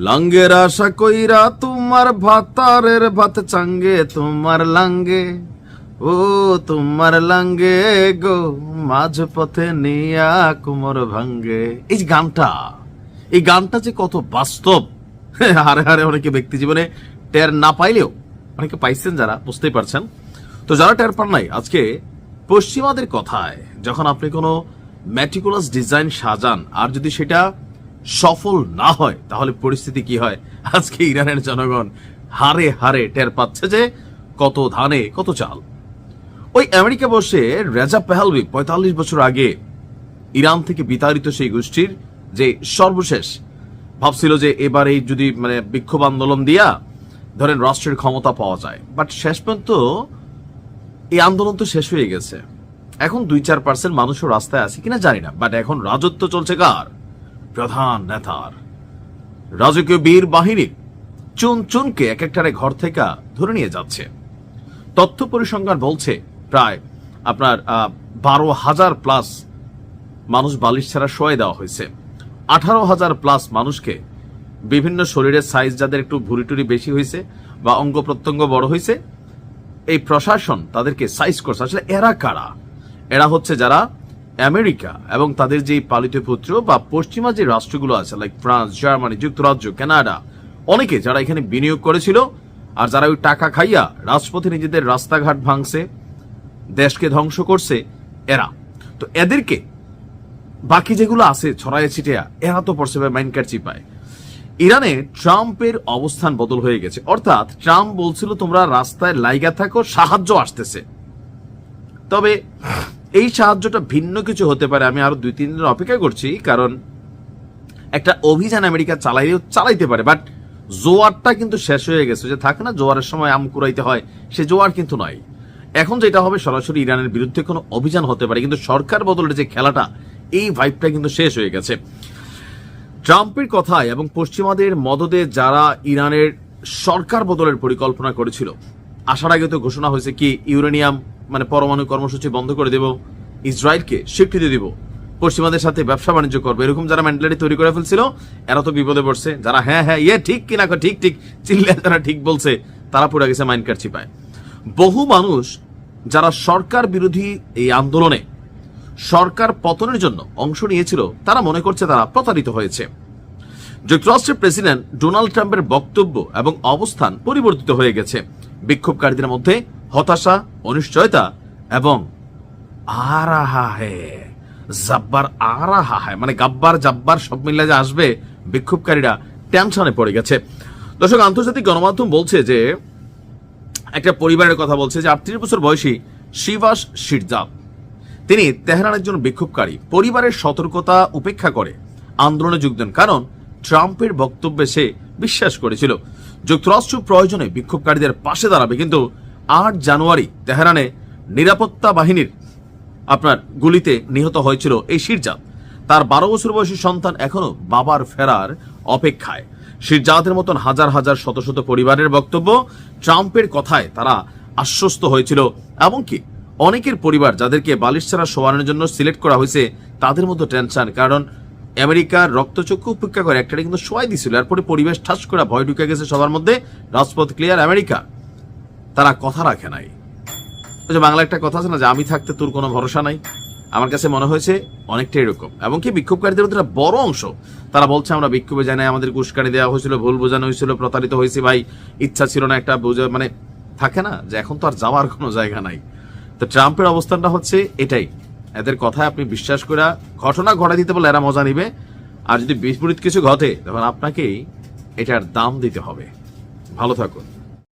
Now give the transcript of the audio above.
লাঙ্গের আশা কইরা তোমার ভাতারের ভাত চাঙ্গে তোমার লাঙ্গে, ও তোমার লাঙ্গে গো মাঝ পথে নিয়া কুমোর ভাঙ্গে। এই গানটা যে কত বাস্তব, হারে হারে অনেকে ব্যক্তি জীবনে টের না পাইলেও অনেকে পাইছেন, যারা বুঝতেই পারছেন। তো যারা টের পান নাই, আজকে পশ্চিমাদের কথায় যখন আপনি কোনো ম্যাটিকুলাস ডিজাইন সাজান আর যদি সেটা সফল না হয় তাহলে পরিস্থিতি কি হয়, আজকে ইরানের জনগণ হারে হারে টের পাচ্ছে যে কত ধানে কত চাল। ওই আমেরিকা বসে রেজা পেহলভি ৪৫ বছর আগে ইরান থেকে বিতাড়িত সেই গোষ্ঠীর যে সর্বশেষ ভাবছিল যে এবার এই যদি বিক্ষোভ আন্দোলন দিয়া ধরেন রাষ্ট্রের ক্ষমতা পাওয়া যায়, বাট শেষ পর্যন্ত এই আন্দোলন তো শেষ হয়ে গেছে। এখন ২-৪% মানুষও রাস্তায় আছে কিনা জানি না, বাট এখন রাজত্ব চলছে কার? প্রধান নেতার। রাজকীয় বীর বাহিনী চুন চুনকে এক একটারে ঘর থেকে ধরে নিয়ে যাচ্ছে। তথ্য পরিসংখ্যান বলছে প্রায় আপনার ১২,০০০ প্লাস মানুষ বালিশ ছাড়া শোয়াই দেওয়া হয়েছে। ১৮,০০০ প্লাস মানুষকে বিভিন্ন শরীরের সাইজ, যাদের একটু ভুঁড়ি টুরি বেশি হয়েছে বা অঙ্গ প্রত্যঙ্গ বড় হয়েছে, এই প্রশাসন তাদেরকে সাইজ করছে। আসলে এরা কারা? এরা হচ্ছে যারা আমেরিকা এবং তাদের যে পালিত পুত্র বা পশ্চিমা যে রাষ্ট্রগুলো আছে লাইক ফ্রান্স, জার্মানি, যুক্তরাজ্য, কানাডা, অনেকে যারা এখানে বিনিয়োগ করেছিল আর যারা ওই টাকা খাইয়া রাজপথে নিজেদের রাস্তাঘাট ভাঙছে, দেশকে ধ্বংস করছে, এরা। তো এদেরকে বাকি যেগুলো আছে ছড়াইয়ে ছিটিয়া, এরা তো পড়ছে মাইনকার চিপায়। ইরানে ট্রাম্পের অবস্থান বদল হয়ে গেছে, অর্থাৎ ট্রাম্প বলছিল তোমরা রাস্তায় লাইগা থাকো, সাহায্য আসতেছে। তবে এই সাহায্যটা ভিন্ন কিছু হতে পারে। আমি আরো ২-৩ দিন অপেক্ষা করছি, কারণ একটা অভিযান আমেরিকা চালাইতে পারে, বাট জোয়ারটা কিন্তু শেষ হয়ে গেছে। যে থাকে না জোয়ারের সময় আম কুড়াইতে হয়, সে জোয়ার কিন্তু নয়। এখন যেটা হবে সরাসরি ইরানের বিরুদ্ধে কোনো অভিযান হতে পারে, কিন্তু সরকার বদলের যে খেলাটা, এই ভাইবটা কিন্তু শেষ হয়ে গেছে। ট্রাম্পের কথায় এবং পশ্চিমাদের মদদে যারা ইরানের সরকার বদলের পরিকল্পনা করেছিল, আসার আগে তো ঘোষণা হয়েছে কি ইউরেনিয়াম পরমাণু কর্মসূচি বন্ধ করে দেব, ইসরায়েলকে স্বীকৃতি দিব, পশ্চিমাদের সাথে ব্যবসা বাণিজ্য করবে, এরকম যারা মেন্টালিটি তৈরি করে ফেলছিল, এরা তো বিপদে পড়ছে। যারা হ্যাঁ হ্যাঁ ঠিক কিনা ঠিক ঠিক চিল্লে যারা ঠিক বলছে, তারা পুরো গেছে মাইনকার চিপায়। বহু মানুষ যারা সরকার বিরোধী এই আন্দোলনে সরকার পতনের জন্য অংশ নিয়েছিল, তারা মনে করছে তারা প্রতারিত হয়েছে। যুক্তরাষ্ট্রের প্রেসিডেন্ট ডোনাল্ড ট্রাম্পের বক্তব্য এবং অবস্থান পরিবর্তিত হয়ে গেছে। বিক্ষোভকারীদের মধ্যে হতাশা, অনিশ্চয়তা এবং গাব্বার জাব্বার সব মিলে যে আসবে, বিক্ষোভকারীরা টেনশনে পড়ে গেছে। দর্শক, আন্তর্জাতিক গণমাধ্যম বলছে যে একটা পরিবারের কথা বলছে যে ৩৮ বছর বয়সী শিভাস শিরজাব, তিনি তেহরানের একজন বিক্ষোভকারী, পরিবারের সতর্কতা উপেক্ষা করে আন্দোলনে যোগ দেন, কারণ ট্রাম্পের বক্তব্যে সে বিশ্বাস করেছিল যুক্তরাষ্ট্র প্রয়োজনে বিক্ষোভকারীদের পাশে দাঁড়াবে। কিন্তু ৮ জানুয়ারি তেহরানে নিরাপত্তা বাহিনীর গুলিতে নিহত হয়েছিল এই শিরজাদ। তার ১২ বছর বয়সী সন্তান এখনো বাবার ফেরার অপেক্ষায়। শিরজাদের মতন হাজার হাজার শত শত পরিবারের বক্তব্য, ট্রাম্পের কথায় তারা আশ্বস্ত হয়েছিল। এমনকি অনেকের পরিবার যাদেরকে বালিশ ছাড়া শোয়ানোর জন্য সিলেক্ট করা হয়েছে, তাদের মধ্যে টেনশন, কারণ আমেরিকার রক্তচক্ষু উপেক্ষা করে একটা কিন্তু শোয়াই দিছিল, এরপরে পরিবেশ ঠাস করে ভয় ঢুকে গেছে সবার মধ্যে, রাজপথ ক্লিয়ার। আমেরিকা তারা কথা রাখে নাই। ওই যে বাংলা একটা কথা আছে না, যে আমি থাকতে তোর কোনো ভরসা নাই। আমার কাছে মনে হয়েছে অনেকটা এরকম। এমনকি বিক্ষোভকারীদের মধ্যে একটা বড় অংশ তারা বলছে আমরা বিক্ষোভে যাই নাই, আমাদের উস্কানি দেওয়া হয়েছিল, ভুল বোঝানো হয়েছিল, প্রতারিত হয়েছে ভাই, ইচ্ছা ছিল না। একটা থাকে না যে এখন তো আর যাওয়ার কোনো জায়গা নাই। তো ট্রাম্পের অবস্থানটা হচ্ছে এটাই, এদের কথায় আপনি বিশ্বাস করে ঘটনা ঘটাই দিতে বলে এরা মজা নিবে, আর যদি বিপরীত কিছু ঘটে তখন আপনাকেই এটার দাম দিতে হবে। ভালো থাকুন।